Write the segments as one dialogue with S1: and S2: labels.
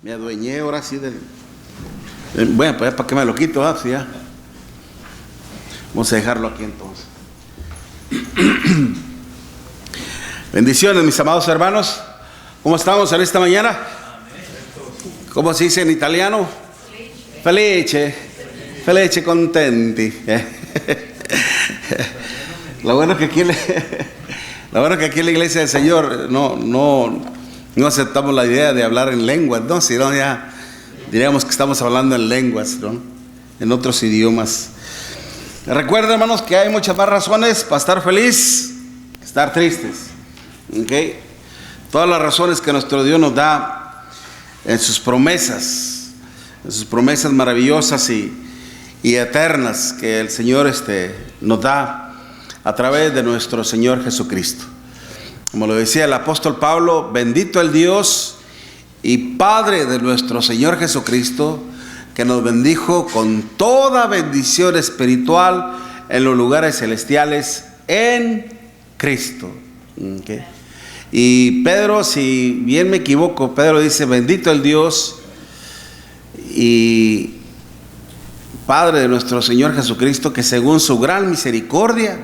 S1: Me adueñé ahora sí del... Bueno, pues para que me lo quito, ¿sí, ya? Vamos a dejarlo aquí entonces. Bendiciones, mis amados hermanos. ¿Cómo estamos en esta mañana? ¿Cómo se dice en italiano? Felice. Felice contenti. Lo bueno que aquí en la iglesia del Señor no aceptamos la idea de hablar en lenguas, ¿no? Si no, ya diríamos que estamos hablando en lenguas, ¿no? En otros idiomas. Recuerden, hermanos, que hay muchas más razones para estar feliz que estar tristes. ¿Okay? Todas las razones que nuestro Dios nos da en sus promesas maravillosas y eternas que el Señor nos da a través de nuestro Señor Jesucristo. Como lo decía el apóstol Pablo, bendito el Dios y Padre de nuestro Señor Jesucristo, que nos bendijo con toda bendición espiritual en los lugares celestiales en Cristo. ¿Okay? Y Pedro, si bien me equivoco, Pedro dice, bendito el Dios y Padre de nuestro Señor Jesucristo, que según su gran misericordia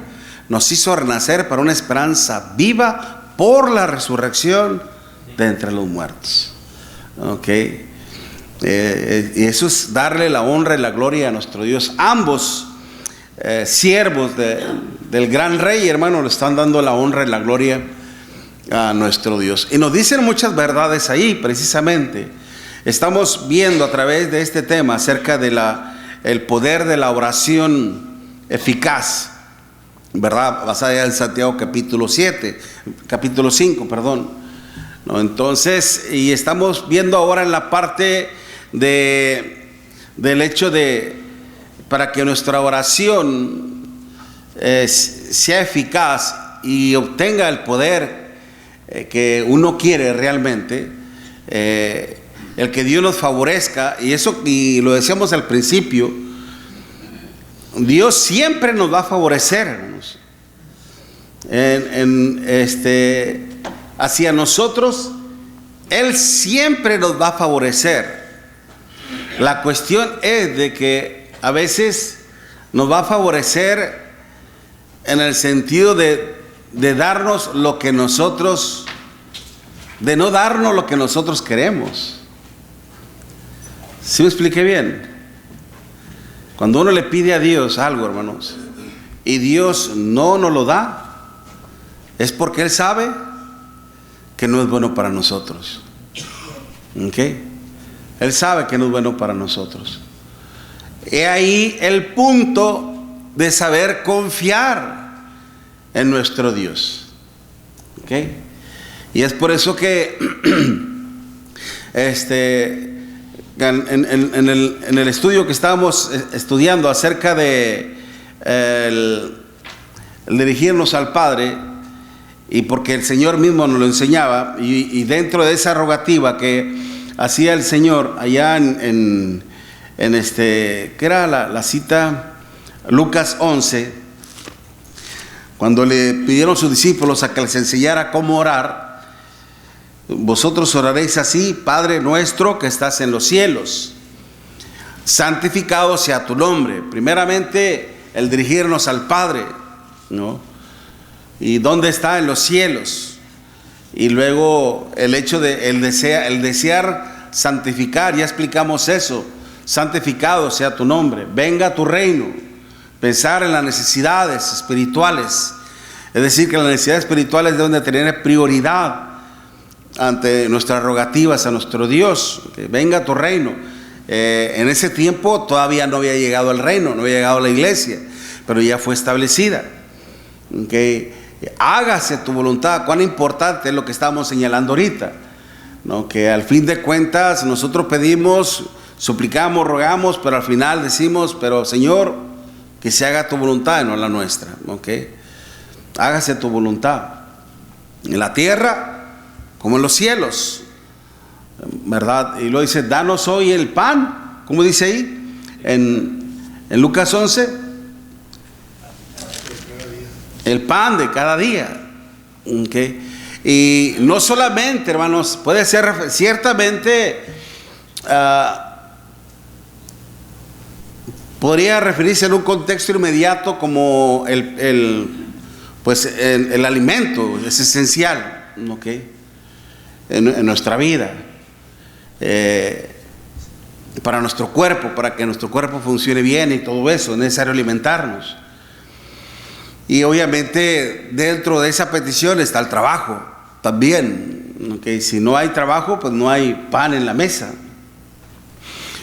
S1: nos hizo renacer para una esperanza viva por la resurrección de entre los muertos. Okay. Y eso es darle la honra y la gloria a nuestro Dios. Ambos siervos del gran rey, hermano, le están dando la honra y la gloria a nuestro Dios. Y nos dicen muchas verdades ahí, precisamente. Estamos viendo a través de este tema acerca de el poder de la oración eficaz, ¿verdad? Basada en Santiago capítulo 5, perdón. ¿No? Entonces, y estamos viendo ahora en la parte del hecho de, para que nuestra oración sea eficaz y obtenga el poder que uno quiere realmente, el que Dios nos favorezca, y lo decíamos al principio, Dios siempre nos va a favorecer, hermanos, hacia nosotros. Él siempre nos va a favorecer. La cuestión es de que a veces nos va a favorecer en el sentido de darnos lo que nosotros, de no darnos lo que nosotros queremos. ¿Sí me expliqué bien? Cuando uno le pide a Dios algo, hermanos, y Dios no nos lo da, es porque Él sabe que no es bueno para nosotros. ¿Okay? Él sabe que no es bueno para nosotros. He ahí el punto de saber confiar en nuestro Dios. ¿Okay? Y es por eso que en el estudio que estábamos estudiando acerca de el dirigirnos al Padre, y porque el Señor mismo nos lo enseñaba, y dentro de esa rogativa que hacía el Señor allá ¿qué era la cita? Lucas 11, cuando le pidieron sus discípulos a que les enseñara cómo orar. Vosotros oraréis así: Padre nuestro que estás en los cielos, santificado sea tu nombre. Primeramente el dirigirnos al Padre, ¿no? ¿Y dónde está? En los cielos. Y luego el hecho de el desear santificar, ya explicamos eso. Santificado sea tu nombre, venga tu reino. Pensar en las necesidades espirituales, es decir, que las necesidades espirituales deben de tener prioridad ante nuestras rogativas a nuestro Dios. Que venga tu reino. En ese tiempo todavía no había llegado el reino, no había llegado la iglesia, pero ya fue establecida. Que hágase tu voluntad. Cuán importante es lo que estamos señalando ahorita, ¿no? Que al fin de cuentas nosotros pedimos, suplicamos, rogamos, pero al final decimos, pero Señor, que se haga tu voluntad y no la nuestra. ¿Okay? Hágase tu voluntad en la tierra como en los cielos, ¿verdad? Y luego dice, danos hoy el pan, ¿cómo dice ahí? En Lucas 11, el pan de cada día. ¿Okay? Y no solamente, hermanos, puede ser ciertamente podría referirse en un contexto inmediato como el alimento es esencial, ¿ok? En nuestra vida, para nuestro cuerpo, para que nuestro cuerpo funcione bien y todo eso, es necesario alimentarnos. Y obviamente dentro de esa petición está el trabajo también, ¿ok? Si no hay trabajo, pues no hay pan en la mesa.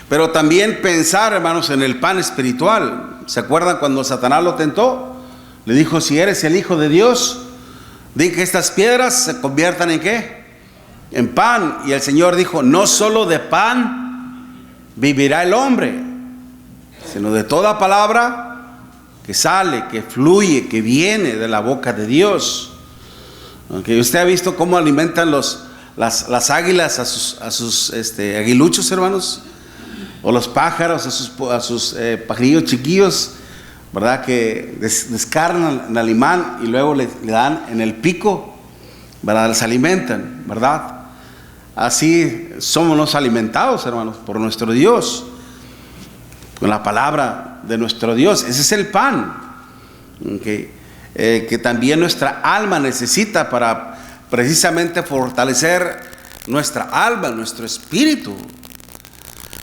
S1: Pero también pensar, hermanos, en el pan espiritual. ¿Se acuerdan cuando Satanás lo tentó? Le dijo: si eres el Hijo de Dios, di que estas piedras se conviertan ¿en qué? En pan. Y el Señor dijo: no solo de pan vivirá el hombre, sino de toda palabra que sale, que fluye, que viene de la boca de Dios. Aunque usted ha visto cómo alimentan las águilas a sus aguiluchos, hermanos, o los pájaros a sus pajarillos chiquillos, ¿verdad? Que descarnan el alimán y luego le dan en el pico, ¿verdad? Les alimentan, ¿verdad? Así somos los alimentados, hermanos, por nuestro Dios, con la palabra de nuestro Dios. Ese es el pan, ¿okay? Que también nuestra alma necesita para precisamente fortalecer nuestra alma, nuestro espíritu.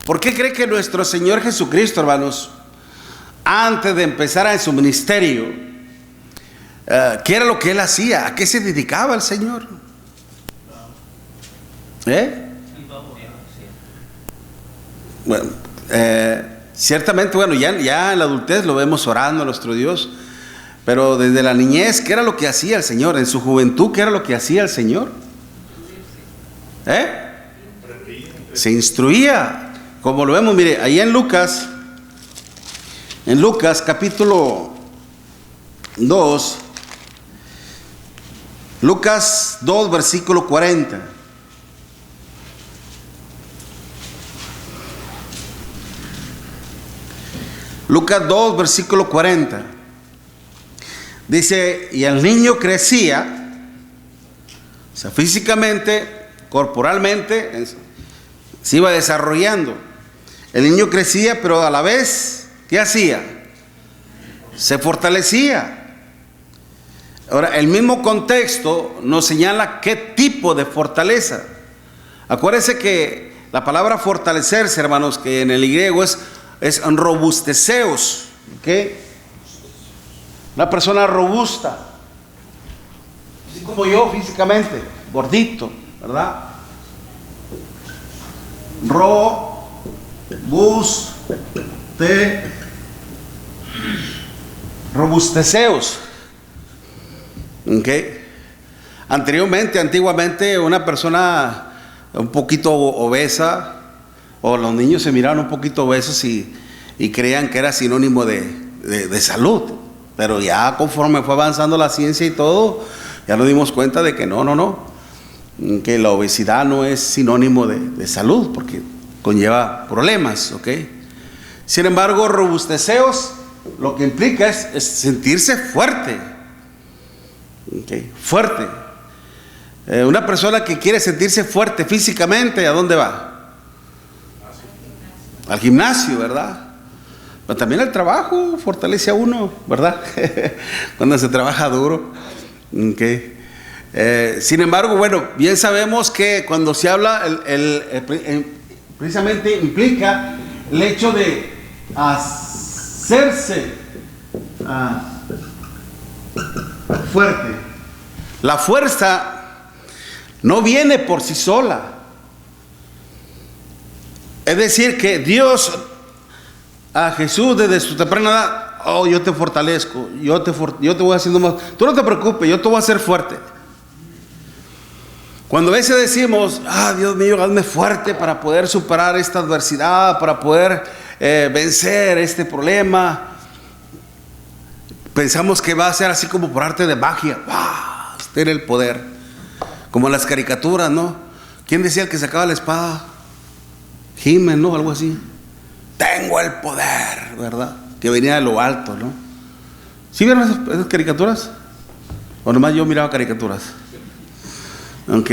S1: ¿Por qué cree que nuestro Señor Jesucristo, hermanos, antes de empezar en su ministerio, qué era lo que Él hacía? ¿A qué se dedicaba el Señor? Bueno, ciertamente, bueno, ya en la adultez lo vemos orando a nuestro Dios, pero desde la niñez, ¿qué era lo que hacía el Señor? En su juventud, ¿qué era lo que hacía el Señor? Se instruía. Como lo vemos, mire, ahí en Lucas capítulo 2, Lucas 2, versículo 40. Lucas 2, versículo 40. Dice: y el niño crecía, o sea, físicamente, corporalmente, se iba desarrollando. El niño crecía, pero a la vez, ¿qué hacía? Se fortalecía. Ahora, el mismo contexto nos señala qué tipo de fortaleza. Acuérdense que la palabra fortalecerse, hermanos, que en el griego es robusteceos, ¿ok? Una persona robusta, así como yo físicamente, gordito, ¿verdad? Robusteceos, ¿ok? Antiguamente, una persona un poquito obesa, o los niños se miraban un poquito obesos y creían que era sinónimo de salud. Pero ya conforme fue avanzando la ciencia y todo, ya nos dimos cuenta de que no, que la obesidad no es sinónimo de salud, porque conlleva problemas, ¿ok? Sin embargo, robusteceos lo que implica es sentirse fuerte, ¿okay? Fuerte. Una persona que quiere sentirse fuerte físicamente, ¿a dónde va? Al gimnasio, ¿verdad? Pero también el trabajo fortalece a uno, ¿verdad? Cuando se trabaja duro, ¿okay? Sin embargo, bueno, bien sabemos que cuando se habla, precisamente implica el hecho de hacerse fuerte. La fuerza no viene por sí sola. Es decir, que Dios a Jesús desde su temprana edad: oh, yo te fortalezco, yo te voy haciendo más. Tú no te preocupes, yo te voy a hacer fuerte. Cuando a veces decimos: Dios mío, hazme fuerte para poder superar esta adversidad, para poder vencer este problema, pensamos que va a ser así como por arte de magia. Tener el poder, como en las caricaturas, ¿no? ¿Quién decía el que sacaba la espada? He-Man, ¿no? Algo así. Tengo el poder, ¿verdad? Que venía de lo alto, ¿no? ¿Sí vieron esas caricaturas? ¿O nomás yo miraba caricaturas? Ok.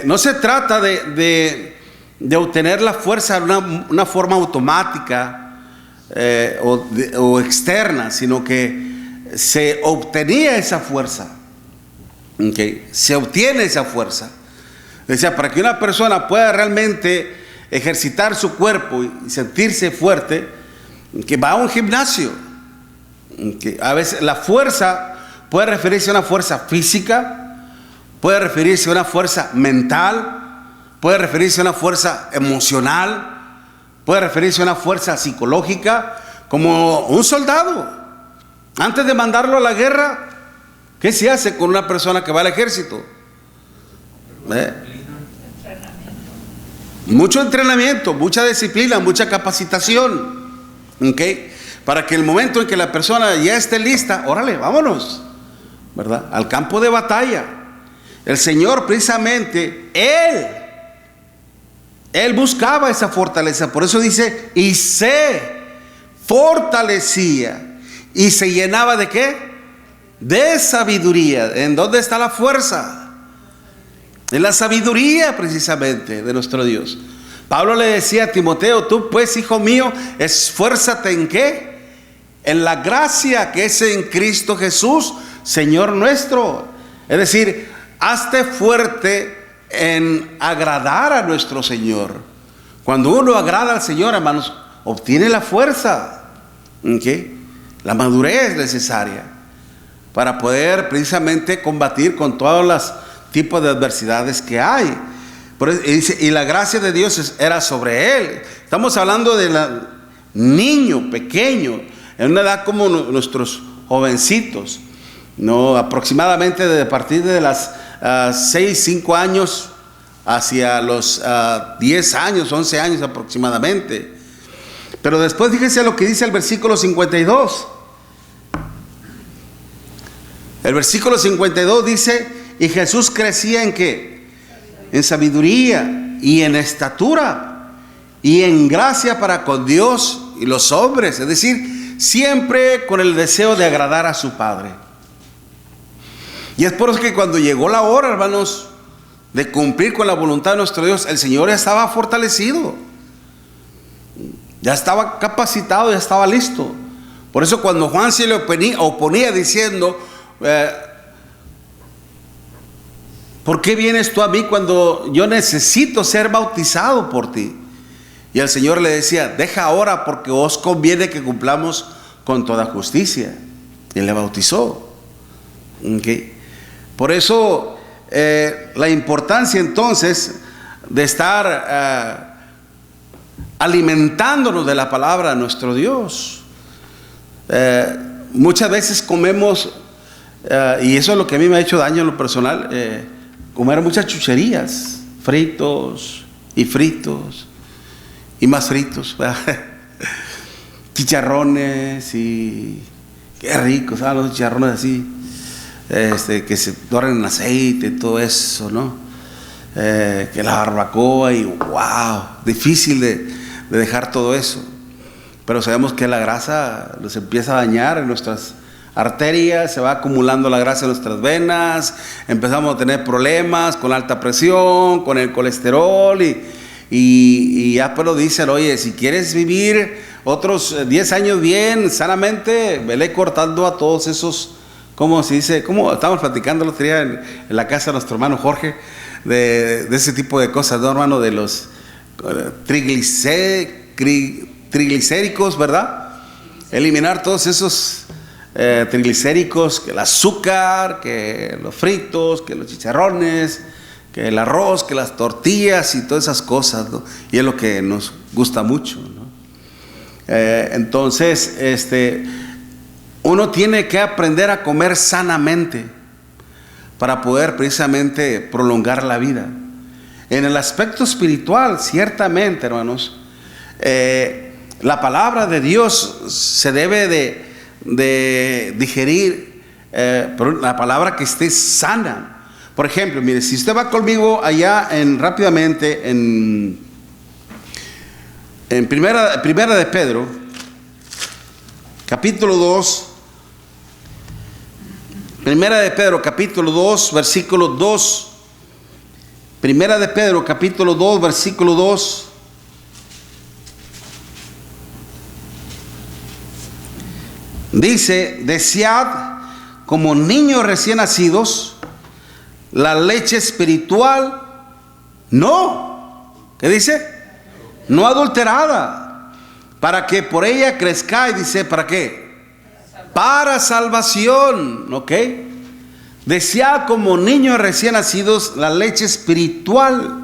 S1: No se trata de de obtener la fuerza de una forma automática o externa, sino que se obtenía esa fuerza. Okay. Se obtiene esa fuerza. Decía, para que una persona pueda realmente ejercitar su cuerpo y sentirse fuerte, que va a un gimnasio. Okay. A veces la fuerza puede referirse a una fuerza física, puede referirse a una fuerza mental, puede referirse a una fuerza emocional, puede referirse a una fuerza psicológica, como un soldado. Antes de mandarlo a la guerra, ¿qué se hace con una persona que va al ejército? Mucho entrenamiento, mucha disciplina, mucha capacitación. ¿Okay? Para que el momento en que la persona ya esté lista, órale, vámonos, ¿verdad? Al campo de batalla. El Señor precisamente, Él buscaba esa fortaleza. Por eso dice, y se fortalecía. ¿Y se llenaba de qué? De sabiduría. ¿En dónde está la fuerza? En la sabiduría precisamente de nuestro Dios. Pablo le decía a Timoteo, tú pues, hijo mío, esfuérzate ¿en qué? En la gracia que es en Cristo Jesús, Señor nuestro. Es decir, hazte fuerte en agradar a nuestro Señor. Cuando uno agrada al Señor, hermanos, obtiene la fuerza. ¿Okay? La madurez necesaria para poder precisamente combatir con todos los tipos de adversidades que hay. Por eso, y la gracia de Dios era sobre él. Estamos hablando de niño pequeño, en una edad como nuestros jovencitos, ¿no? Aproximadamente a partir de las 6, 5 años hacia los 10 años, 11 años aproximadamente. Pero después fíjense lo que dice el versículo 52. El versículo 52 dice, y Jesús crecía ¿en qué? En sabiduría y en estatura y en gracia para con Dios y los hombres. Es decir, siempre con el deseo de agradar a su Padre. Y es por eso que cuando llegó la hora, hermanos, de cumplir con la voluntad de nuestro Dios, el Señor ya estaba fortalecido, ya estaba capacitado, ya estaba listo. Por eso cuando Juan se le oponía diciendo, ¿por qué vienes tú a mí cuando yo necesito ser bautizado por ti? Y el Señor le decía, deja ahora porque os conviene que cumplamos con toda justicia. Y le bautizó. ¿Okay? Por eso la importancia entonces de estar alimentándonos de la palabra de nuestro Dios. Muchas veces comemos, y eso es lo que a mí me ha hecho daño en lo personal, comer muchas chucherías, fritos y fritos y más fritos, chicharrones, y qué ricos, ¿sabes? Los chicharrones así, que se doran en aceite, todo eso, ¿no? Que la barbacoa y wow, difícil de dejar todo eso. Pero sabemos que la grasa nos empieza a dañar en nuestras arterias, se va acumulando la grasa en nuestras venas, empezamos a tener problemas con la alta presión, con el colesterol y ya pero dicen, oye, si quieres vivir otros 10 años bien, sanamente, vele cortando a todos esos, ¿cómo se dice? Como estábamos platicando el otro día en la casa de nuestro hermano Jorge, de ese tipo de cosas, ¿no, hermano? De los triglicéricos, ¿verdad? Eliminar todos esos triglicéricos, que el azúcar, que los fritos, que los chicharrones, que el arroz, que las tortillas y todas esas cosas, ¿no? Y es lo que nos gusta mucho, ¿no? Entonces, uno tiene que aprender a comer sanamente para poder precisamente prolongar la vida. En el aspecto espiritual, ciertamente, hermanos, la palabra de Dios se debe de digerir, pero la palabra que esté sana. Por ejemplo, mire, si usted va conmigo allá rápidamente en primera de Pedro, capítulo 2, Primera de Pedro, capítulo 2, versículo 2 Primera de Pedro, capítulo 2, versículo 2. Dice: desead como niños recién nacidos la leche espiritual, no, ¿qué dice? No adulterada, para que por ella crezcáis. Dice, ¿para qué? Para salvación, ¿ok? Desead como niños recién nacidos la leche espiritual.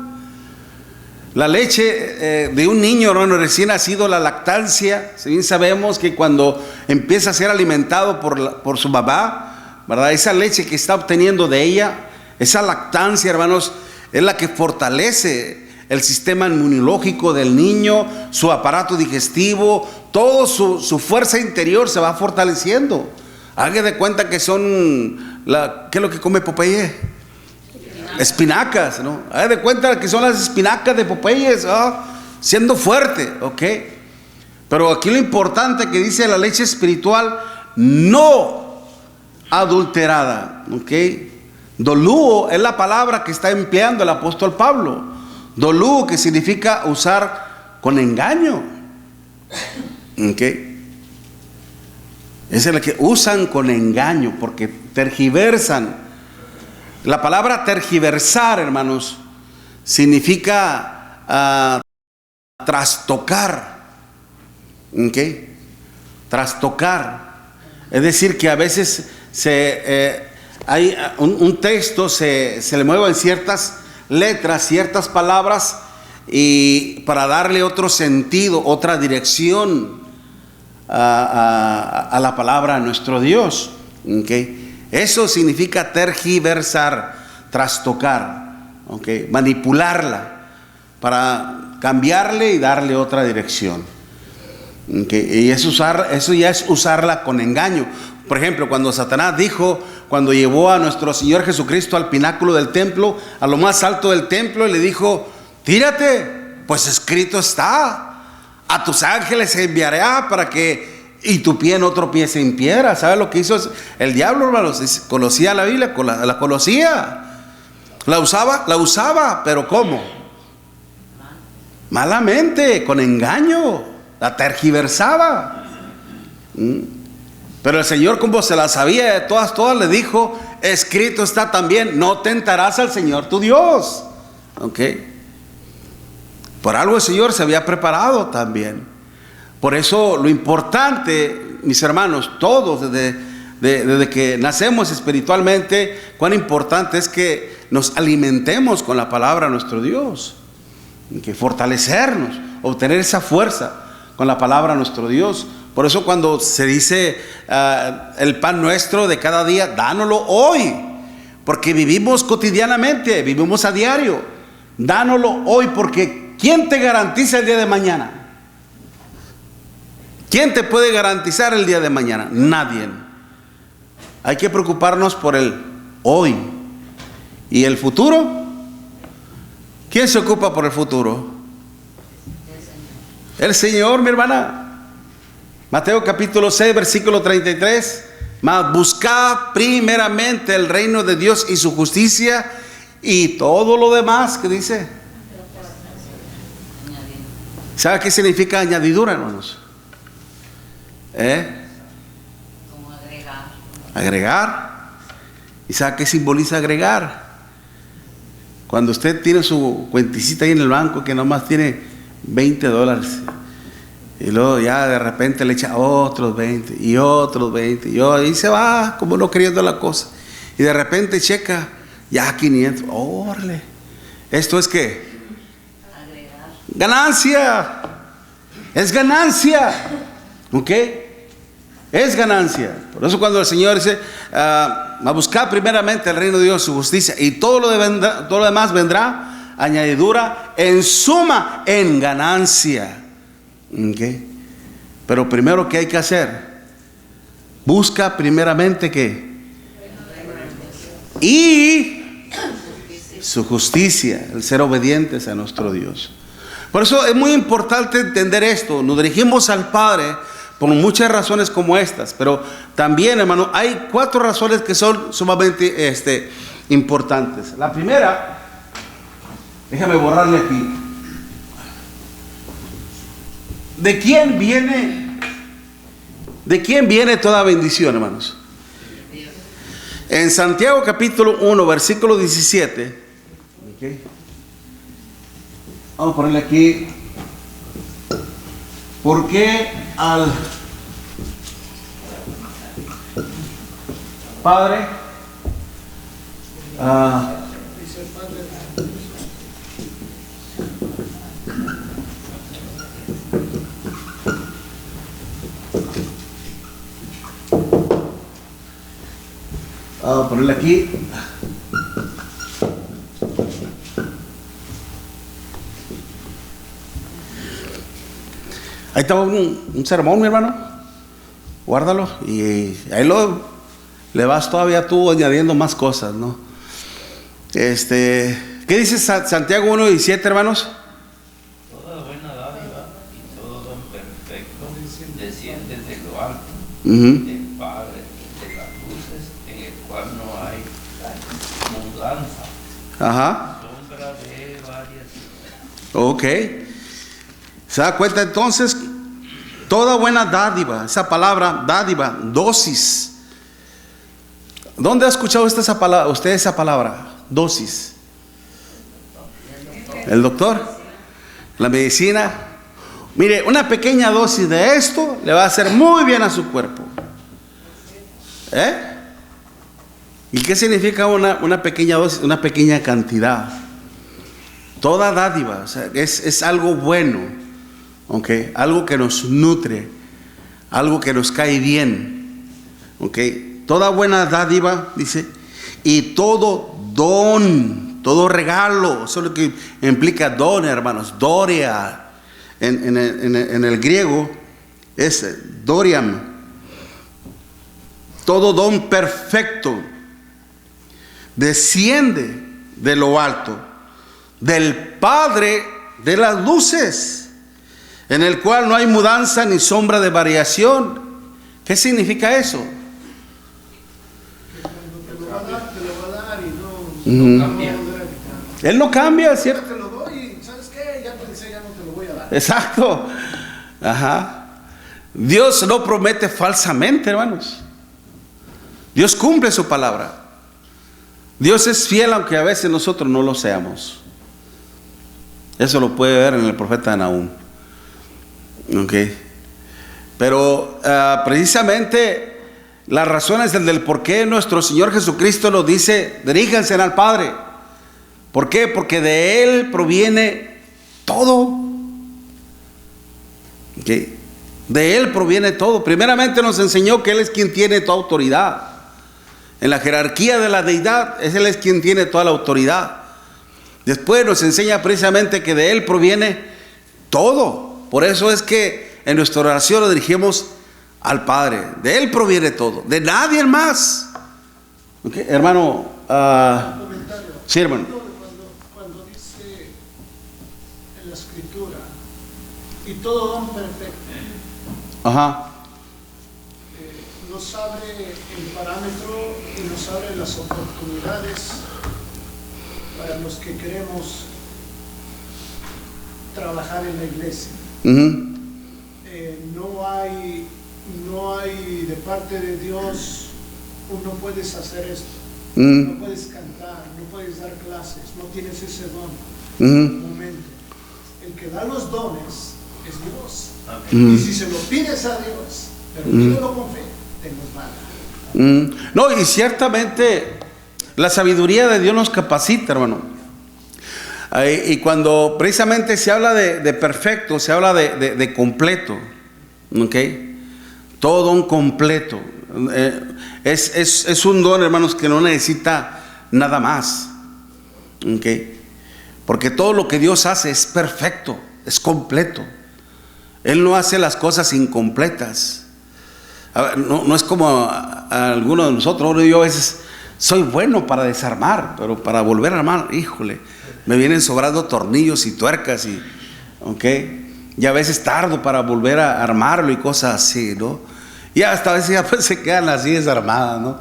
S1: La leche de un niño, hermano, recién nacido, la lactancia. Si bien sabemos que cuando empieza a ser alimentado por su mamá, ¿verdad? Esa leche que está obteniendo de ella, esa lactancia, hermanos, es la que fortalece el sistema inmunológico del niño, su aparato digestivo, todo su fuerza interior se va fortaleciendo. Haga de cuenta que son, ¿qué es lo que come Popeye? Espinacas, ¿no? Haga de cuenta que son las espinacas de Popeye, siendo fuerte, ¿ok? Pero aquí lo importante que dice la leche espiritual, no adulterada, ¿ok? Doluo es la palabra que está empleando el apóstol Pablo. Doluo, que significa usar con engaño, ¿ok? Es el que usan con engaño, porque tergiversan. La palabra tergiversar, hermanos, significa trastocar, ¿ok? Trastocar. Es decir, que a veces hay un texto, se le mueven ciertas letras, ciertas palabras, y para darle otro sentido, otra dirección a la palabra de nuestro Dios, ¿okay? Eso significa tergiversar, trastocar, ¿okay? Manipularla para cambiarle y darle otra dirección, ¿okay? Y eso ya es usarla con engaño. Por ejemplo, cuando Satanás dijo, cuando llevó a nuestro Señor Jesucristo al pináculo del templo, a lo más alto del templo, y le dijo: tírate, pues escrito está, a tus ángeles enviaré para que y tu pie no tropiece en piedra. ¿Sabe lo que hizo el diablo, hermanos? Conocía la Biblia, la conocía, la usaba, pero ¿cómo? Malamente, con engaño, la tergiversaba. Pero el Señor, como se la sabía de todas, le dijo: escrito está también, no tentarás al Señor tu Dios. ¿Ok? Por algo el Señor se había preparado también. Por eso lo importante, mis hermanos, todos desde que nacemos espiritualmente, cuán importante es que nos alimentemos con la palabra de nuestro Dios, que fortalecernos, obtener esa fuerza con la palabra de nuestro Dios. Por eso cuando se dice el pan nuestro de cada día, dánoslo hoy, porque vivimos cotidianamente, vivimos a diario. Dánoslo hoy, porque ¿quién te garantiza el día de mañana? ¿Quién te puede garantizar el día de mañana? Nadie. Hay que preocuparnos por el hoy. ¿Y el futuro? ¿Quién se ocupa por el futuro? El Señor, mi hermana. Mateo capítulo 6, versículo 33. Mas buscad primeramente el reino de Dios y su justicia, y todo lo demás, ¿qué dice? ¿Sabe qué significa añadidura, hermanos?
S2: Como agregar.
S1: Agregar. ¿Y sabe qué simboliza agregar? Cuando usted tiene su cuenticita ahí en el banco que nomás tiene $20, y luego ya de repente le echa otros 20 y otros 20 y se va como no queriendo la cosa, y de repente checa ya 500. ¡Órale! ¿Esto es qué?
S2: Agregar.
S1: Ganancia. Es ganancia. ¿Ok? Es ganancia. Por eso cuando el Señor dice a buscar primeramente el reino de Dios, su justicia, y todo lo demás vendrá añadidura, en suma, en ganancia. ¿Ok? Pero primero, ¿qué hay que hacer? Busca primeramente ¿qué? Y su justicia, el ser obedientes a nuestro Dios. Por eso es muy importante entender esto. Nos dirigimos al Padre por muchas razones como estas, pero también, hermano, hay 4 razones que son sumamente importantes. La primera Déjame borrarle aquí. ¿De quién viene? ¿De quién viene toda bendición, hermanos? En Santiago capítulo 1, versículo 17. Okay. Vamos a ponerle aquí. ¿Por qué al Padre? Vamos a ponerle aquí. Ahí está un sermón, mi hermano. Guárdalo y ahí le vas todavía tú añadiendo más cosas, ¿no? ¿Qué dice Santiago 1:17, hermanos?
S3: Toda buena dádiva y todo don perfecto desciende de lo alto, del Padre de las luces, en el cual no hay mudanza,
S1: Ajá.
S3: sombra de variación.
S1: Ok. ¿Se da cuenta entonces? Toda buena dádiva, esa palabra dádiva, dosis. ¿Dónde ha escuchado usted esa palabra? Dosis. ¿El doctor? ¿La medicina? Mire, una pequeña dosis de esto le va a hacer muy bien a su cuerpo. ¿Y qué significa una pequeña dosis? Una pequeña cantidad. Toda dádiva, o sea, es algo bueno, ¿okay? Algo que nos nutre, algo que nos cae bien, ¿okay? Toda buena dádiva, dice, y todo don, todo regalo, eso es lo que implica don, hermanos, doria, en el griego es doriam, todo don perfecto desciende de lo alto, del Padre de las luces, en el cual no hay mudanza ni sombra de variación. ¿Qué significa eso?
S4: Te lo va a dar y no
S3: Cambia.
S1: Él no cambia, ¿cierto?
S4: Te lo doy y ¿sabes qué? Ya pensé, ya no te lo voy a dar.
S1: Exacto. Ajá. Dios no promete falsamente, hermanos. Dios cumple su palabra. Dios es fiel aunque a veces nosotros no lo seamos. Eso lo puede ver en el profeta Nahum. Okay. Pero precisamente las razones del por qué nuestro Señor Jesucristo nos dice, diríjanse al Padre. ¿Por qué? Porque de Él proviene todo. Okay. De Él proviene todo. Primeramente nos enseñó que Él es quien tiene toda autoridad. En la jerarquía de la deidad, Él es quien tiene toda la autoridad. Después nos enseña precisamente que de Él proviene todo. Por eso es que en nuestra oración lo dirigimos al Padre. De Él proviene todo, de nadie más. Okay, hermano.
S4: Comentario.
S1: Sí, hermano.
S4: Cuando dice en la escritura, y todo don perfecto,
S1: Ajá.
S4: nos abre el parámetro y nos abre las oportunidades para los que queremos trabajar en la iglesia. No hay de parte de Dios, no puedes hacer esto, no puedes cantar, no puedes dar clases, no tienes ese don. Un momento. El que da los dones es Dios. Y si se lo pides a Dios, pero pídelo con fe, te los va a dar.
S1: No, y ciertamente la sabiduría de Dios nos capacita, hermano. Y cuando precisamente se habla de perfecto, se habla de completo. ¿Okay? Todo don completo. Es un don, hermanos, que no necesita nada más. ¿Okay? Porque todo lo que Dios hace es perfecto, es completo. Él no hace las cosas incompletas. No es como a algunos de nosotros. Yo a veces soy bueno para desarmar, pero para volver a armar, híjole, me vienen sobrando tornillos y tuercas y a veces tardo para volver a armarlo y cosas así, ¿no? Y hasta a veces ya pues se quedan así desarmadas, ¿no?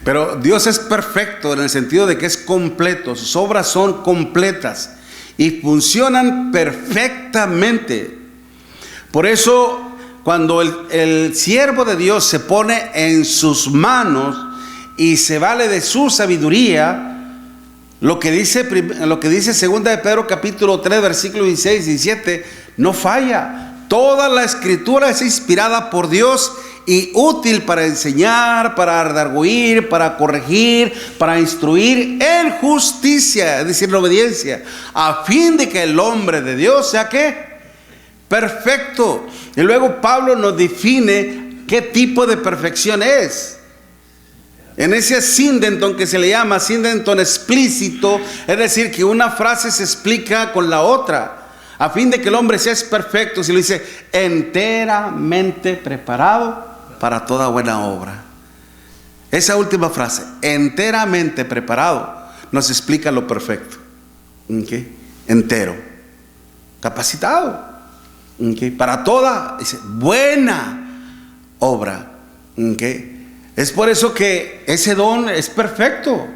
S1: Pero Dios es perfecto en el sentido de que es completo, sus obras son completas. y funcionan perfectamente. Por eso, cuando el siervo de Dios se pone en sus manos y se vale de su sabiduría, lo que dice 2 de Pedro capítulo 3 versículos 16 y 17 no falla. Toda la escritura es inspirada por Dios y útil para enseñar, para redarguir, para corregir, para instruir en justicia, es decir, en obediencia, a fin de que el hombre de Dios sea ¿qué? Perfecto. Y luego Pablo nos define qué tipo de perfección es. En ese síndenton que se le llama síndenton explícito, es decir, que una frase se explica con la otra, a fin de que el hombre sea perfecto. Se lo dice, enteramente preparado para toda buena obra. Esa última frase, enteramente preparado, nos explica lo perfecto. ¿Okay? Entero, capacitado, ¿okay? Para toda buena obra. ¿Okay? Es por eso que ese don es perfecto.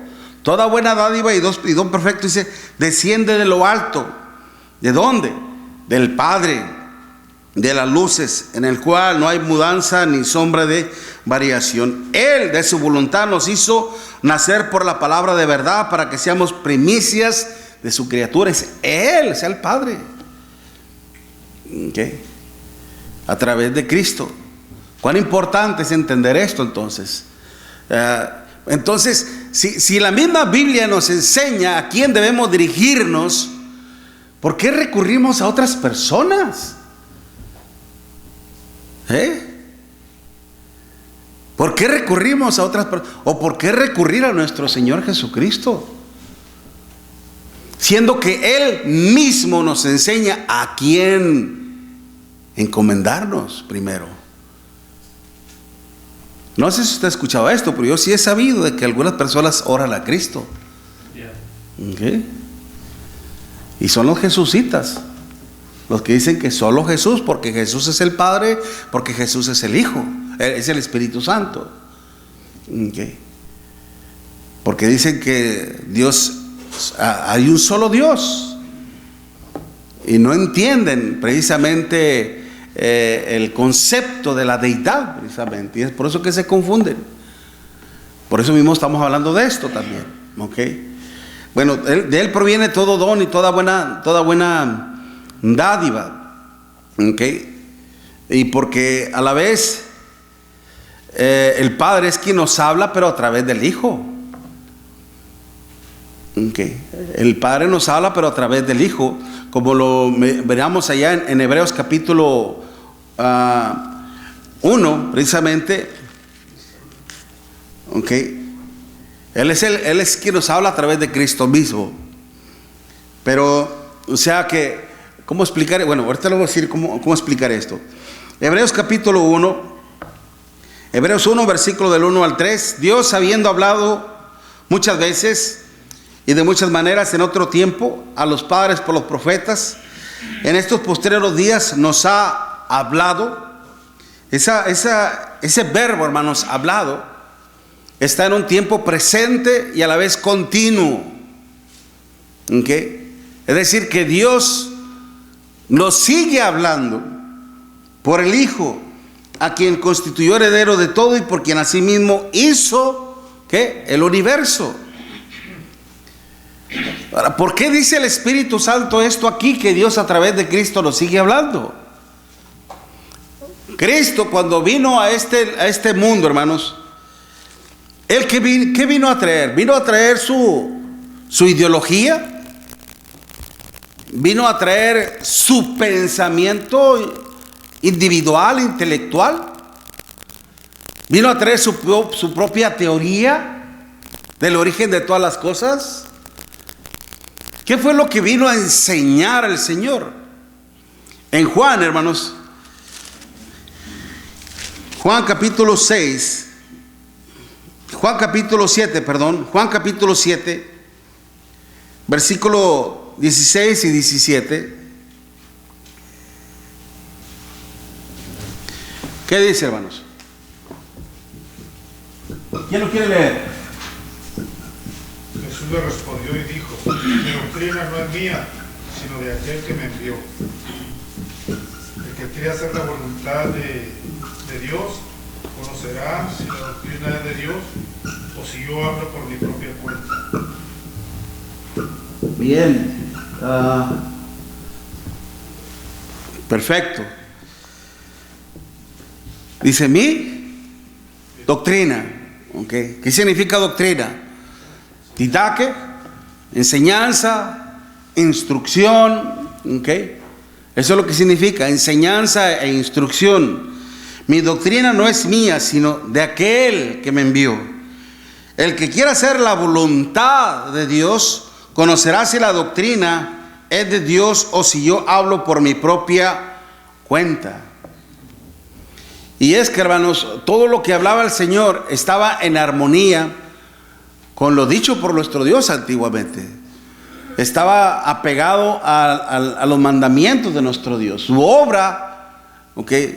S1: Toda buena dádiva y don perfecto, dice, desciende de lo alto. ¿De dónde? Del Padre de las luces, en el cual no hay mudanza ni sombra de variación. Él de su voluntad nos hizo nacer por la palabra de verdad, para que seamos primicias de su criatura. Es Él, es el Padre. ¿Okay? A través de Cristo. Cuán importante es entender esto entonces. Entonces, si la misma Biblia nos enseña a quién debemos dirigirnos, ¿por qué recurrimos a otras personas? ¿Por qué recurrimos a otras personas? ¿O por qué recurrir a nuestro Señor Jesucristo? Siendo que Él mismo nos enseña a quién encomendarnos primero. No sé si usted ha escuchado esto, pero yo sí he sabido de que algunas personas oran a Cristo. ¿Okay? Y son los jesucitas, los que dicen que solo Jesús, porque Jesús es el Padre, porque Jesús es el Hijo, es el Espíritu Santo. ¿Okay? Porque dicen que Dios, hay un solo Dios, y no entienden precisamente el concepto de la deidad, precisamente, y es por eso que se confunden. Por eso mismo estamos hablando de esto también. ¿Okay? Bueno, de Él proviene todo don y toda buena dádiva. ¿Okay? Y porque a la vez el Padre es quien nos habla, pero a través del Hijo. ¿Okay? El Padre nos habla, pero a través del Hijo, como lo veamos allá en Hebreos capítulo 1, precisamente. ¿Okay? Él es quien nos habla a través de Cristo mismo. Pero, o sea que, ¿cómo explicar? Bueno, ahorita le voy a decir cómo explicar esto. Hebreos capítulo 1, Hebreos 1, versículo del 1 al 3. Dios, habiendo hablado muchas veces y de muchas maneras en otro tiempo a los padres por los profetas, en estos posteriores días nos ha hablado. Ese verbo, hermanos, hablado, está en un tiempo presente y a la vez continuo. ¿Okay? Es decir, que Dios nos sigue hablando por el Hijo, a quien constituyó heredero de todo y por quien asimismo hizo ¿qué? El universo. Ahora, ¿por qué dice el Espíritu Santo esto aquí, que Dios a través de Cristo nos sigue hablando? Cristo, cuando vino a este mundo, hermanos, ¿Él qué vino a traer? Vino a traer su ideología, vino a traer su pensamiento individual, intelectual, vino a traer su propia teoría del origen de todas las cosas. ¿Qué fue lo que vino a enseñar el Señor? En Juan, hermanos, Juan capítulo 7, versículo 16 y 17. ¿Qué dice, hermanos? ¿Quién lo quiere leer?
S5: Jesús le respondió y dijo: mi doctrina no es mía, sino de aquel que me envió. El que quiere hacer la voluntad de Dios conocerá si la doctrina es de Dios o si yo hablo por mi propia cuenta.
S1: Bien. Perfecto. Dice mi doctrina. Okay. ¿Qué significa doctrina? Didaque, enseñanza, instrucción. Okay. Eso es lo que significa, enseñanza e instrucción. Mi doctrina no es mía, sino de aquel que me envió. El que quiera hacer la voluntad de Dios conocerá si la doctrina es de Dios o si yo hablo por mi propia cuenta. Y es que, hermanos, todo lo que hablaba el Señor estaba en armonía con lo dicho por nuestro Dios antiguamente. Estaba apegado a los mandamientos de nuestro Dios. Su obra,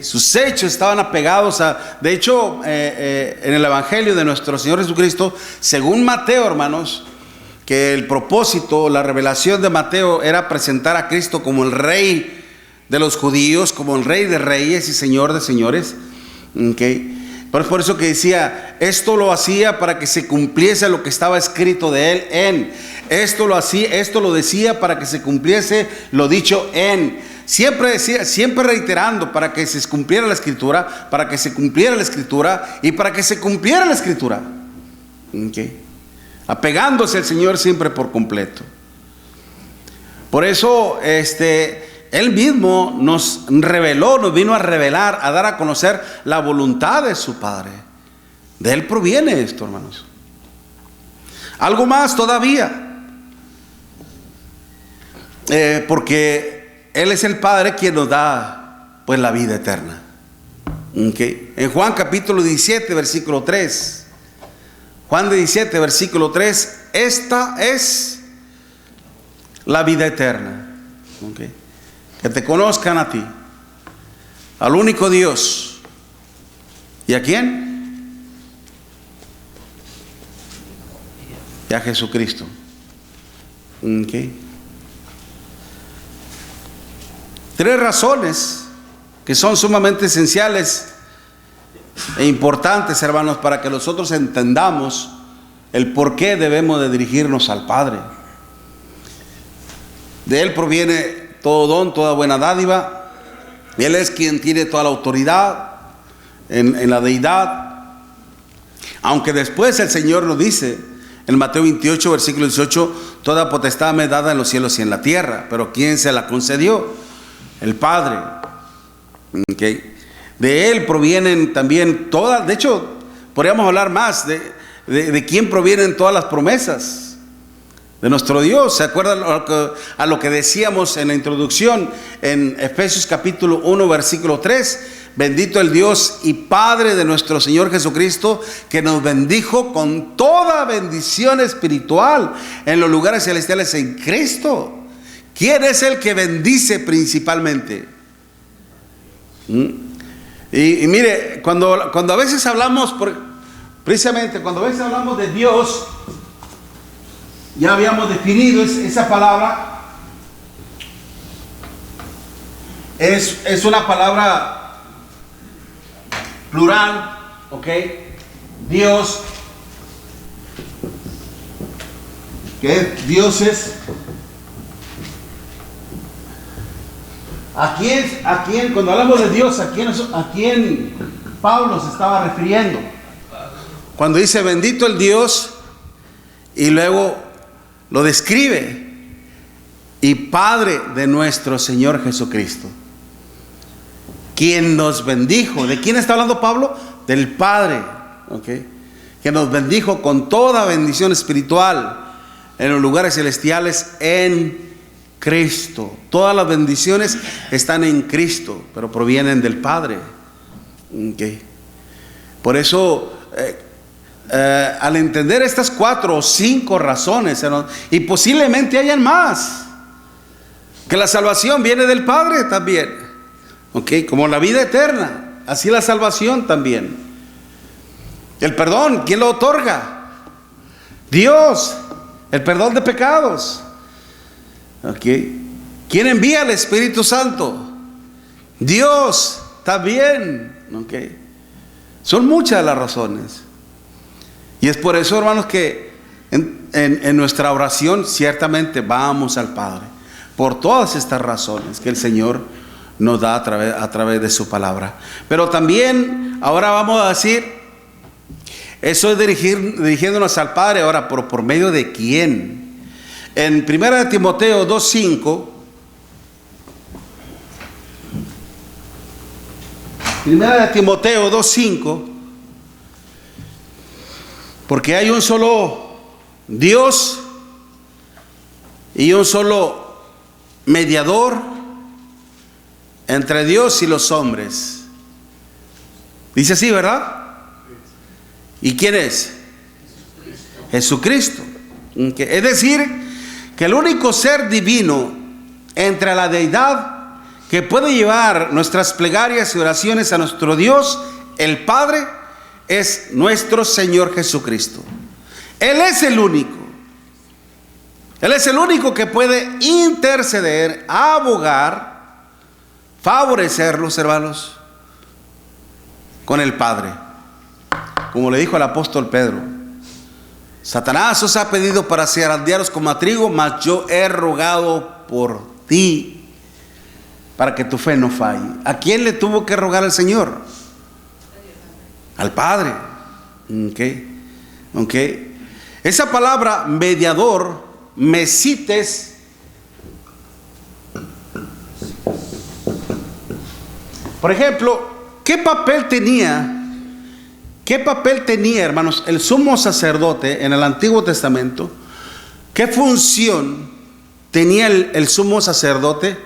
S1: sus hechos estaban apegados a... De hecho, en el Evangelio de nuestro Señor Jesucristo, según Mateo, hermanos, que el propósito, la revelación de Mateo era presentar a Cristo como el Rey de los judíos, como el Rey de reyes y Señor de señores. Pero es por eso que decía, esto lo hacía para que se cumpliese lo que estaba escrito de él esto lo decía para que se cumpliese lo dicho en. Siempre decía, siempre reiterando, para que se cumpliera la escritura, para que se cumpliera la escritura y para que se cumpliera la escritura. Apegándose al Señor siempre por completo. Por eso Él mismo nos reveló, nos vino a revelar, a dar a conocer la voluntad de su Padre. De Él proviene esto, hermanos. Algo más todavía. Porque Él es el Padre quien nos da pues la vida eterna. En Juan capítulo 17, versículo 3. Juan 17, versículo 3. Esta es la vida eterna. Que te conozcan a ti, al único Dios. ¿Y a quién? Y a Jesucristo. Tres razones que son sumamente esenciales e importantes, hermanos, para que nosotros entendamos el por qué debemos de dirigirnos al Padre. De Él proviene todo don, toda buena dádiva. Él es quien tiene toda la autoridad en la deidad. Aunque después el Señor nos dice en Mateo 28, versículo 18, toda potestad me es dada en los cielos y en la tierra. Pero ¿quién se la concedió? El Padre. De Él provienen también todas. De hecho, podríamos hablar más de quién provienen todas las promesas de nuestro Dios. ¿Se acuerdan a lo que decíamos en la introducción en Efesios capítulo 1 versículo 3? Bendito el Dios y Padre de nuestro Señor Jesucristo, que nos bendijo con toda bendición espiritual en los lugares celestiales en Cristo. ¿Quién es el que bendice principalmente? Y mire, cuando a veces hablamos, precisamente cuando a veces hablamos de Dios, ya habíamos definido esa palabra. Es una palabra plural, Dios, que es dioses. ¿A quién, cuando hablamos de Dios, a quién Pablo se estaba refiriendo? Cuando dice bendito el Dios y luego lo describe, y Padre de nuestro Señor Jesucristo, quien nos bendijo. ¿De quién está hablando Pablo? Del Padre, que nos bendijo con toda bendición espiritual en los lugares celestiales en Cristo. Todas las bendiciones están en Cristo, pero provienen del Padre. Por eso al entender estas 4 o 5 razones, y posiblemente hayan más, que la salvación viene del Padre también, como la vida eterna, así la salvación también. El perdón, ¿quién lo otorga? Dios. El perdón de pecados. ¿Quién envía al Espíritu Santo? Dios. Está bien. Okay. Son muchas las razones. Y es por eso, hermanos, que en nuestra oración ciertamente vamos al Padre. Por todas estas razones que el Señor nos da a través de su palabra. Pero también ahora vamos a decir, eso es dirigiéndonos al Padre. Ahora, ¿por medio de quién? En 1 Timoteo 2:5, 1 Timoteo 2:5, porque hay un solo Dios y un solo mediador entre Dios y los hombres. Dice así, ¿verdad? ¿Y quién es? Jesucristo. Es decir, que el único ser divino entre la deidad que puede llevar nuestras plegarias y oraciones a nuestro Dios, el Padre, es nuestro Señor Jesucristo. Él es el único. Él es el único que puede interceder, abogar, favorecerlos, hermanos, con el Padre. Como le dijo al apóstol Pedro: Satanás os ha pedido para zarandearos como a trigo, mas yo he rogado por ti para que tu fe no falle. ¿A quién le tuvo que rogar el Señor? Al Padre. Okay. Esa palabra mediador, mesites, por ejemplo, ¿qué papel tenía, hermanos, el sumo sacerdote en el Antiguo Testamento? ¿Qué función tenía el sumo sacerdote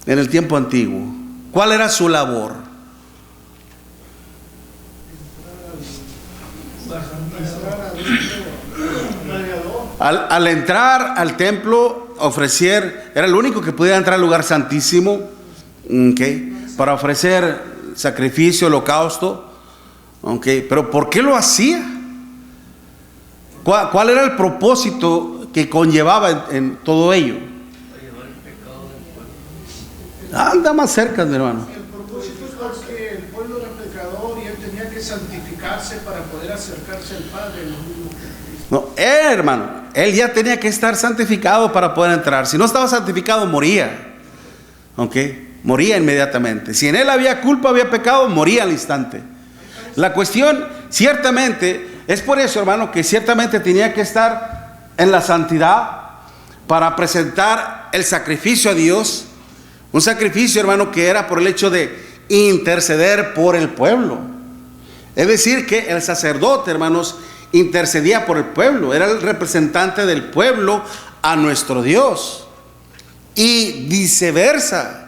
S1: en el tiempo antiguo? ¿Cuál era su labor? Al entrar al templo, ofrecer, era el único que podía entrar al lugar santísimo, para ofrecer sacrificio, holocausto. Pero ¿por qué lo hacía? ¿Cuál era el propósito que conllevaba en todo ello? Anda más cerca, mi hermano.
S4: El propósito es porque el pueblo era pecador y él tenía que santificarse para poder acercarse al Padre.
S1: No, hermano, él ya tenía que estar santificado para poder entrar. Si no estaba santificado, moría. Moría inmediatamente. Si en él había culpa, había pecado, moría al instante. La cuestión, ciertamente, es por eso, hermano, que ciertamente tenía que estar en la santidad para presentar el sacrificio a Dios. Un sacrificio, hermano, que era por el hecho de interceder por el pueblo. Es decir, que el sacerdote, hermanos, intercedía por el pueblo. Era el representante del pueblo a nuestro Dios. Y viceversa.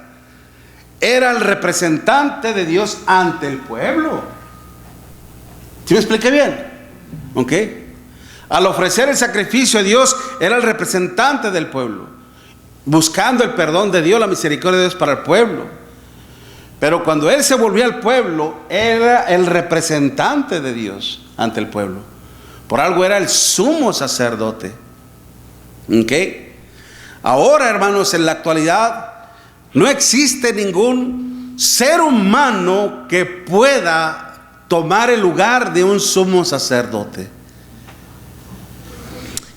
S1: Era el representante de Dios ante el pueblo. ¿Sí me expliqué bien? Al ofrecer el sacrificio a Dios, era el representante del pueblo, buscando el perdón de Dios, la misericordia de Dios para el pueblo. Pero cuando él se volvió al pueblo, era el representante de Dios ante el pueblo. Por algo era el sumo sacerdote. Ahora, hermanos, en la actualidad no existe ningún ser humano que pueda tomar el lugar de un sumo sacerdote.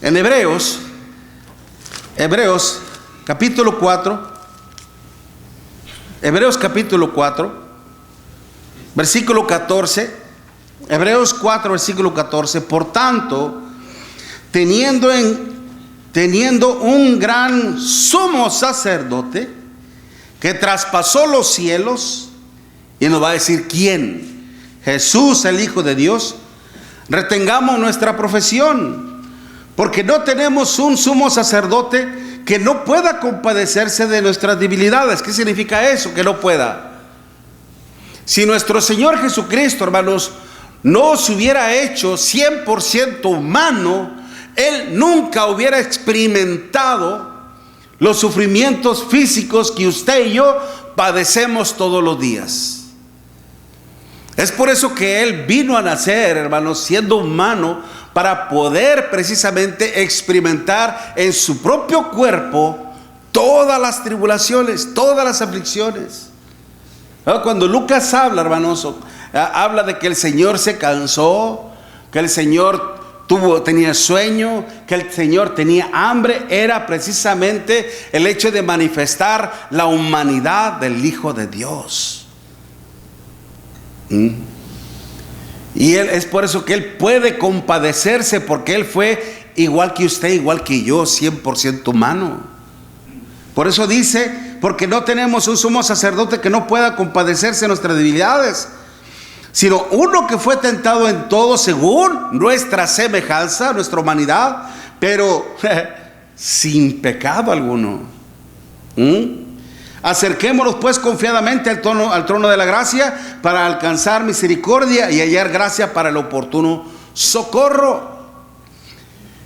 S1: En Hebreos capítulo 4, versículo 14, Hebreos 4, versículo 14, por tanto, teniendo un gran sumo sacerdote que traspasó los cielos, y nos va a decir quién: Jesús, el Hijo de Dios, retengamos nuestra profesión, porque no tenemos un sumo sacerdote que no pueda compadecerse de nuestras debilidades. ¿Qué significa eso? Que no pueda. Si nuestro Señor Jesucristo, hermanos, no se hubiera hecho 100% humano, Él nunca hubiera experimentado los sufrimientos físicos que usted y yo padecemos todos los días. Es por eso que Él vino a nacer, hermanos, siendo humano, para poder precisamente experimentar en su propio cuerpo todas las tribulaciones, todas las aflicciones. Cuando Lucas habla, hermanos, habla de que el Señor se cansó, que el Señor tenía sueño, que el Señor tenía hambre, era precisamente el hecho de manifestar la humanidad del Hijo de Dios. Y es por eso que Él puede compadecerse, porque Él fue igual que usted, igual que yo, 100% humano. Por eso dice, porque no tenemos un sumo sacerdote que no pueda compadecerse de nuestras debilidades, sino uno que fue tentado en todo según nuestra semejanza, nuestra humanidad, pero sin pecado alguno. Acerquémonos pues confiadamente al trono de la gracia para alcanzar misericordia y hallar gracia para el oportuno socorro.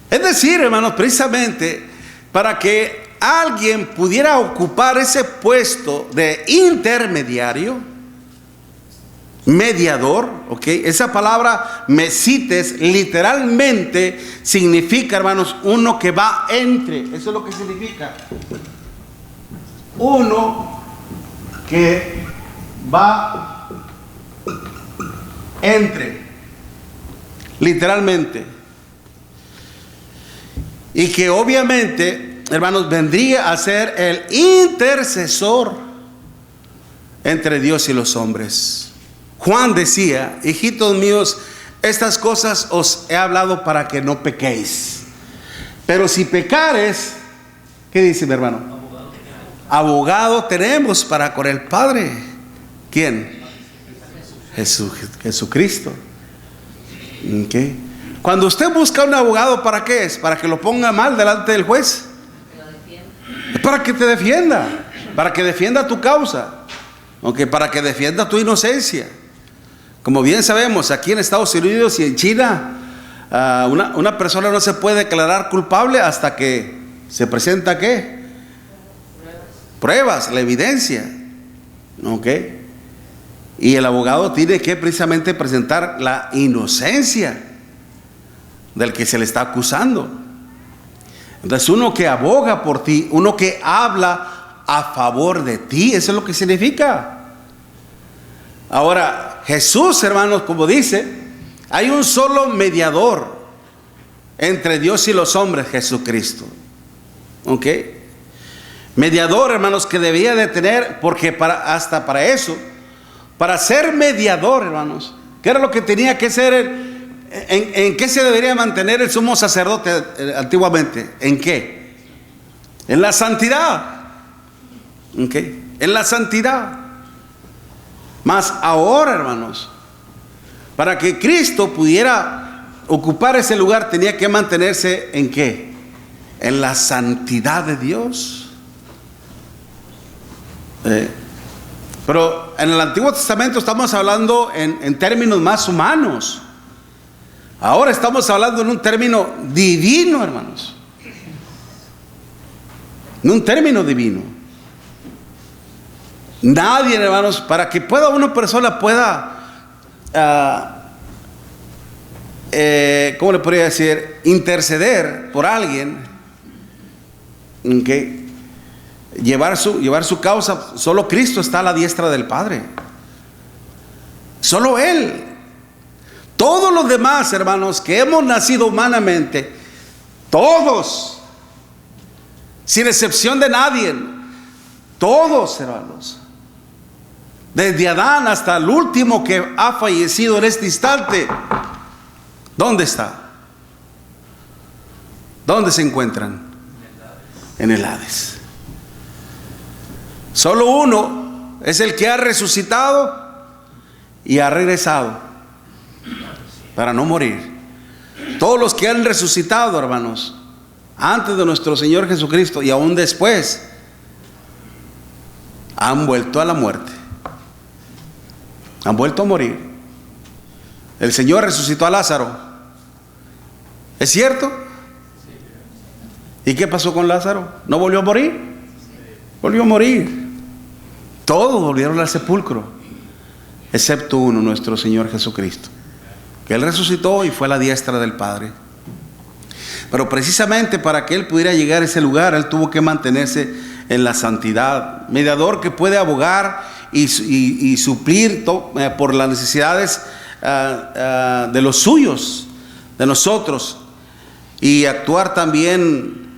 S1: Es decir, hermanos, precisamente para que alguien pudiera ocupar ese puesto de intermediario, mediador, ¿ok? Esa palabra mesites literalmente significa, hermanos, uno que va entre. Eso es lo que significa. Uno que va entre, literalmente. Y que obviamente, hermanos, vendría a ser el intercesor entre Dios y los hombres. Juan decía: hijitos míos, estas cosas os he hablado para que no pequéis. Pero si pecares, ¿qué dice mi hermano? Abogado tenemos para con el Padre. ¿Quién? Jesucristo. ¿Okay? Cuando usted busca un abogado, ¿para qué es? ¿Para que lo ponga mal delante del juez? Es para que te defienda, para que defienda tu causa, aunque para que defienda tu inocencia. Como bien sabemos, aquí en Estados Unidos y en China, una persona no se puede declarar culpable hasta que se presenta ¿qué? Pruebas, la evidencia. ¿Ok? Y el abogado tiene que precisamente presentar la inocencia del que se le está acusando. Entonces, uno que aboga por ti, uno que habla a favor de ti, eso es lo que significa. Ahora, Jesús, hermanos, como dice, hay un solo mediador entre Dios y los hombres, Jesucristo. ¿Ok? Mediador, hermanos, que debía de tener, porque hasta para eso, para ser mediador, hermanos, ¿qué era lo que tenía que ser? ¿En qué se debería mantener el sumo sacerdote antiguamente? ¿En qué? En la santidad. ¿Ok? En la santidad. Mas ahora, hermanos, para que Cristo pudiera ocupar ese lugar, tenía que mantenerse ¿en qué? En la santidad de Dios. Pero en el Antiguo Testamento estamos hablando en términos más humanos. Ahora estamos hablando en un término divino, hermanos. En un término divino. Nadie, hermanos, para que una persona pueda, ¿cómo le podría decir? Interceder por alguien, ¿okay? Llevar su causa. Solo Cristo está a la diestra del Padre. Solo Él. Todos los demás, hermanos, que hemos nacido humanamente, todos, sin excepción de nadie, todos, hermanos, desde Adán hasta el último que ha fallecido en este instante, ¿dónde está? ¿Dónde se encuentran? En el Hades. Solo uno es el que ha resucitado y ha regresado para no morir. Todos los que han resucitado, hermanos, antes de nuestro Señor Jesucristo y aún después, han vuelto a la muerte, han vuelto a morir. El Señor resucitó a Lázaro, ¿es cierto? ¿Y qué pasó con Lázaro? ¿No volvió a morir? Volvió a morir. Todos volvieron al sepulcro, excepto uno, nuestro Señor Jesucristo, que Él resucitó y fue a la diestra del Padre. Pero precisamente para que Él pudiera llegar a ese lugar, Él tuvo que mantenerse en la santidad, mediador que puede abogar y suplir por las necesidades de los suyos, de nosotros, y actuar también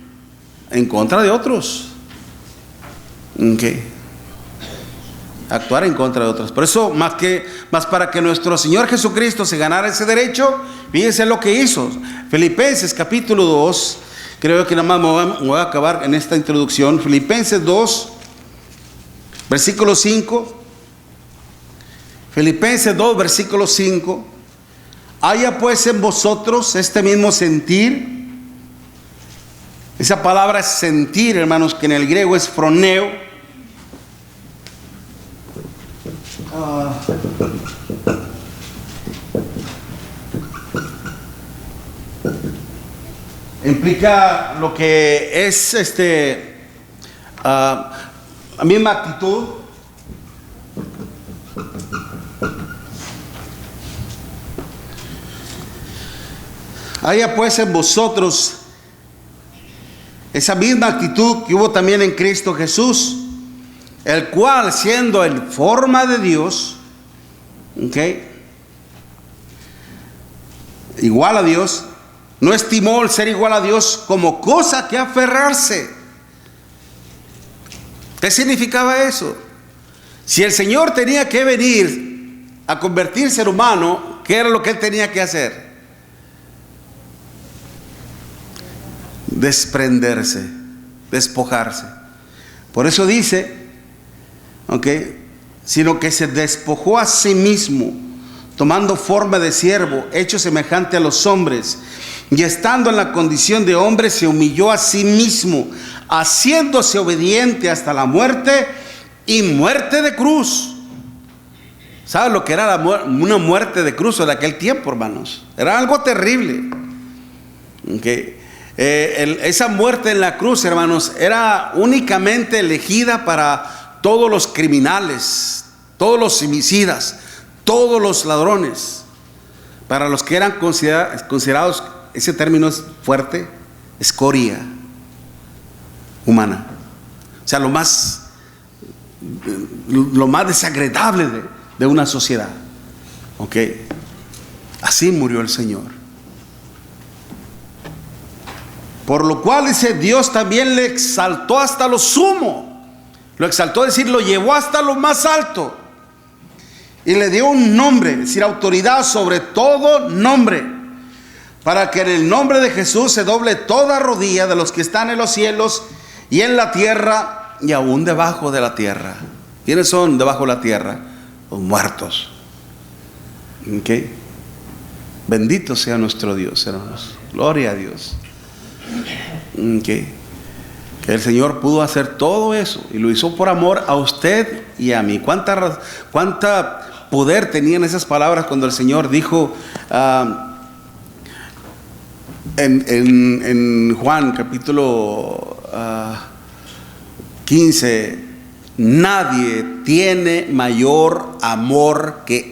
S1: en contra de otros. Actuar en contra de otros. Por eso, más para que nuestro Señor Jesucristo se ganara ese derecho, fíjense lo que hizo. Filipenses capítulo 2, creo que nada más me voy a acabar en esta introducción. Filipenses 2, versículo 5. Filipenses 2, versículo 5. Haya pues en vosotros este mismo sentir. Esa palabra sentir, hermanos, que en el griego es phroneo. Implica lo que es la misma actitud. Haya pues en vosotros esa misma actitud que hubo también en Cristo Jesús, el cual, siendo en forma de Dios, igual a Dios, no estimó el ser igual a Dios como cosa que aferrarse. ¿Qué significaba eso? Si el Señor tenía que venir a convertirse en humano, ¿qué era lo que Él tenía que hacer? Desprenderse, despojarse. Por eso dice, sino que se despojó a sí mismo, tomando forma de siervo, hecho semejante a los hombres, y estando en la condición de hombre, se humilló a sí mismo, haciéndose obediente hasta la muerte, y muerte de cruz. ¿Sabe lo que era una muerte de cruz de aquel tiempo, hermanos? Era algo terrible. Esa muerte en la cruz, hermanos, era únicamente elegida para todos los criminales, todos los homicidas, todos los ladrones, para los que eran considerados, ese término es fuerte, escoria humana. O sea, lo más desagradable de una sociedad. Así murió el Señor. Por lo cual dice, Dios también le exaltó hasta lo sumo. Lo exaltó, es decir, lo llevó hasta lo más alto. Y le dio un nombre, es decir, autoridad sobre todo nombre, para que en el nombre de Jesús se doble toda rodilla de los que están en los cielos y en la tierra y aún debajo de la tierra. ¿Quiénes son debajo de la tierra? Los muertos. Bendito sea nuestro Dios, hermanos. Gloria a Dios. Que el Señor pudo hacer todo eso y lo hizo por amor a usted y a mí. ¿Cuánta poder tenían esas palabras cuando el Señor dijo en Juan capítulo 15: nadie tiene mayor amor que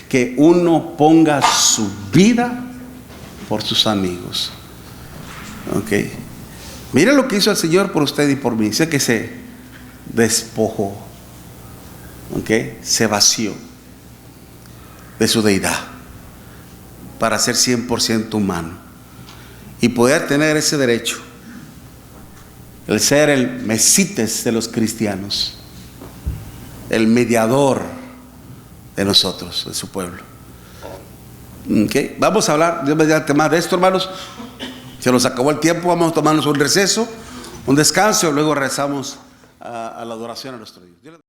S1: que uno ponga su vida por sus amigos. Mira lo que hizo el Señor por usted y por mí. Dice que se despojó, se vació de su deidad para ser 100% humano y poder tener ese derecho, el ser el Mesites de los cristianos, el mediador de nosotros, de su pueblo. Vamos a hablar más de esto, hermanos. Se nos acabó el tiempo, vamos a tomarnos un receso, un descanso, y luego regresamos a la adoración a nuestro Dios.